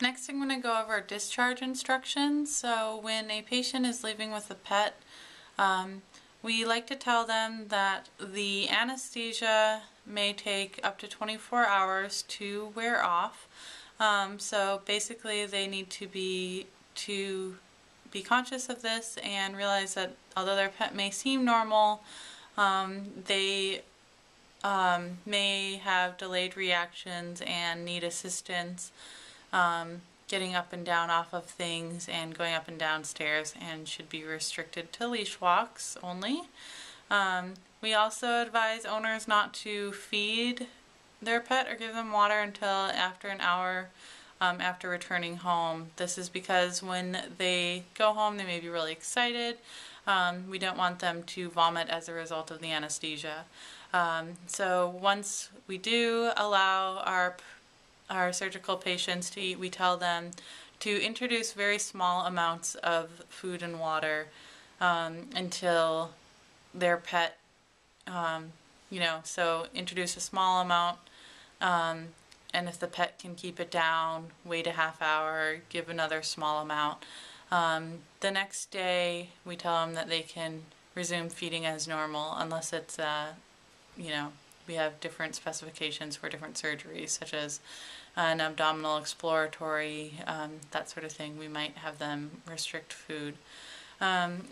Next, I'm going to go over discharge instructions. So when a patient is leaving with a pet, we like to tell them that the anesthesia may take up to 24 hours to wear off. So basically they need to be conscious of this and realize that although their pet may seem normal, they may have delayed reactions and need assistance getting up and down off of things and going up and down stairs, and should be restricted to leash walks only. We also advise owners not to feed their pet or give them water until after an hour after returning home. This is because when they go home they may be really excited. We don't want them to vomit as a result of the anesthesia. So once we do allow our surgical patients to eat, we tell them to introduce very small amounts of food and water until their pet, so introduce a small amount, and if the pet can keep it down, wait a half hour, give another small amount. The next day we tell them that they can resume feeding as normal unless it's, we have different specifications for different surgeries, such as an abdominal exploratory, that sort of thing. We might have them restrict food.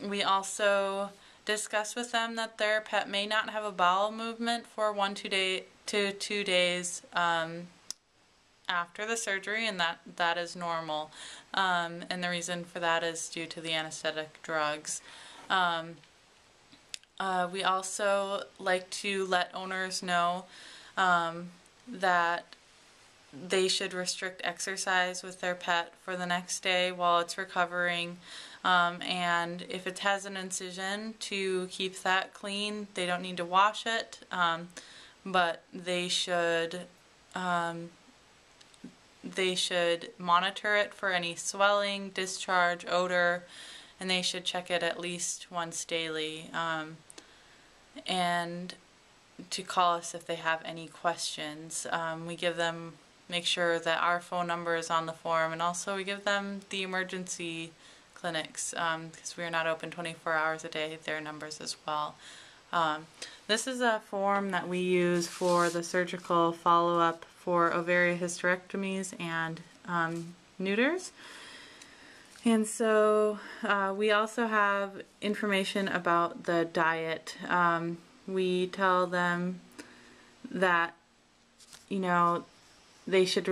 We also discuss with them that their pet may not have a bowel movement for 1 to 2 days after the surgery, and that is normal. And the reason for that is due to the anesthetic drugs. We also like to let owners know that they should restrict exercise with their pet for the next day while it's recovering, and if it has an incision, to keep that clean. They don't need to wash it, but they should monitor it for any swelling, discharge, odor, and they should check it at least once daily, and to call us if they have any questions. We make sure that our phone number is on the form, and also we give them the emergency clinics, because we are not open 24 hours a day, their numbers as well. This is a form that we use for the surgical follow-up for ovarian hysterectomies and neuters. And so we also have information about the diet. We tell them that, they should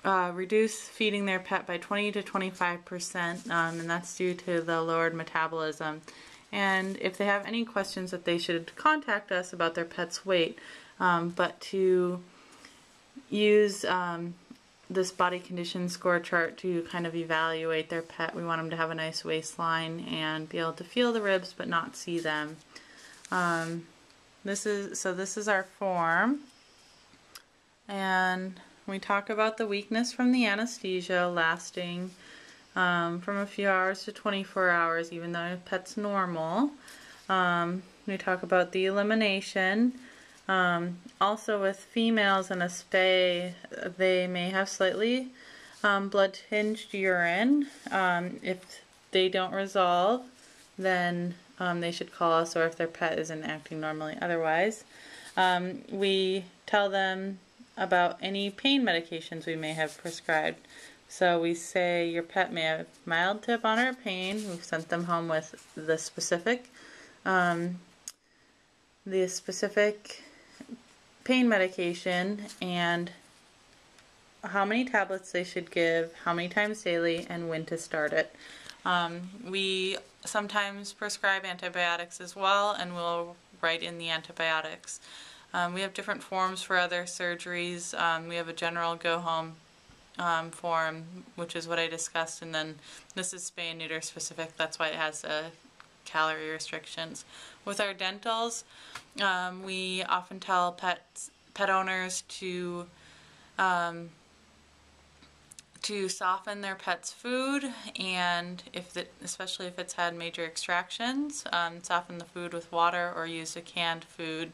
reduce feeding their pet by 20 to 25%, and that's due to the lowered metabolism. And if they have any questions, that they should contact us about their pet's weight, but to use this body condition score chart to kind of evaluate their pet. We want them to have a nice waistline and be able to feel the ribs but not see them. This is our form, and we talk about the weakness from the anesthesia lasting from a few hours to 24 hours, even though the pet's normal. We talk about the elimination. Also with females in a spay, they may have slightly blood-tinged urine. If they don't resolve, then they should call us, or if their pet isn't acting normally otherwise. We tell them about any pain medications we may have prescribed. So we say your pet may have mild to moderate pain. We've sent them home with the specific pain medication and how many tablets they should give, how many times daily, and when to start it. We sometimes prescribe antibiotics as well, and we'll write in the antibiotics. We have different forms for other surgeries. We have a general go-home form, which is what I discussed, and then this is spay and neuter specific. That's why it has calorie restrictions. With our dentals, we often tell pet owners to soften their pet's food, and especially if it's had major extractions, soften the food with water or use a canned food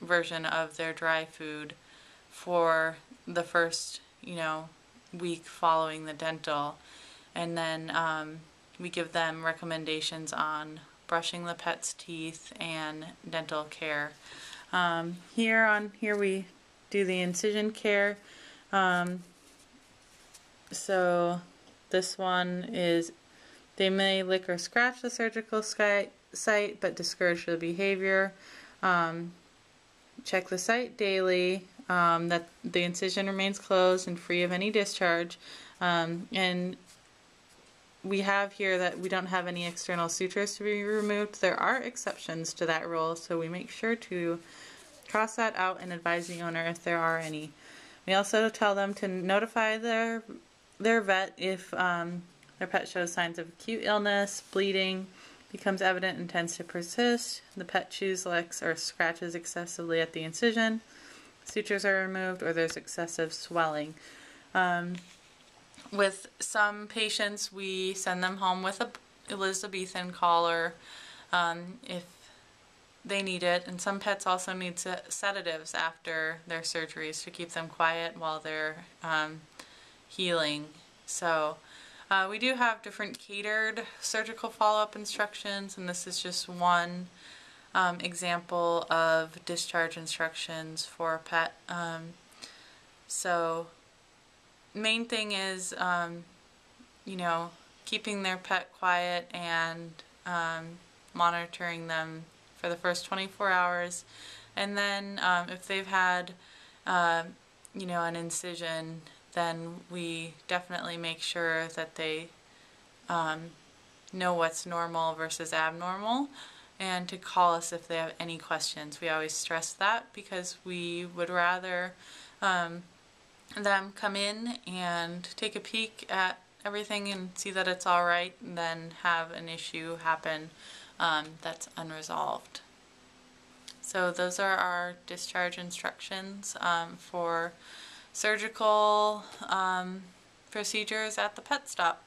version of their dry food for the first week following the dental. And then we give them recommendations on brushing the pet's teeth and dental care. Here we do the incision care. So this one is, they may lick or scratch the surgical site but discourage the behavior. Check the site daily, that the incision remains closed and free of any discharge. And we have here that we don't have any external sutures to be removed. There are exceptions to that rule, so we make sure to cross that out and advise the owner if there are any. We also tell them to notify their vet if their pet shows signs of acute illness, bleeding, becomes evident and tends to persist, the pet chews, licks, or scratches excessively at the incision, sutures are removed, or there's excessive swelling. With some patients, we send them home with a Elizabethan collar if they need it, and some pets also need sedatives after their surgeries to keep them quiet while they're healing. So we do have different catered surgical follow-up instructions, and this is just one example of discharge instructions for a pet. So main thing is keeping their pet quiet and monitoring them for the first 24 hours, and then if they've had an incision, then we definitely make sure that they know what's normal versus abnormal, and to call us if they have any questions. We always stress that because we would rather them come in and take a peek at everything and see that it's all right than have an issue happen that's unresolved. So those are our discharge instructions for surgical procedures at the pet stop.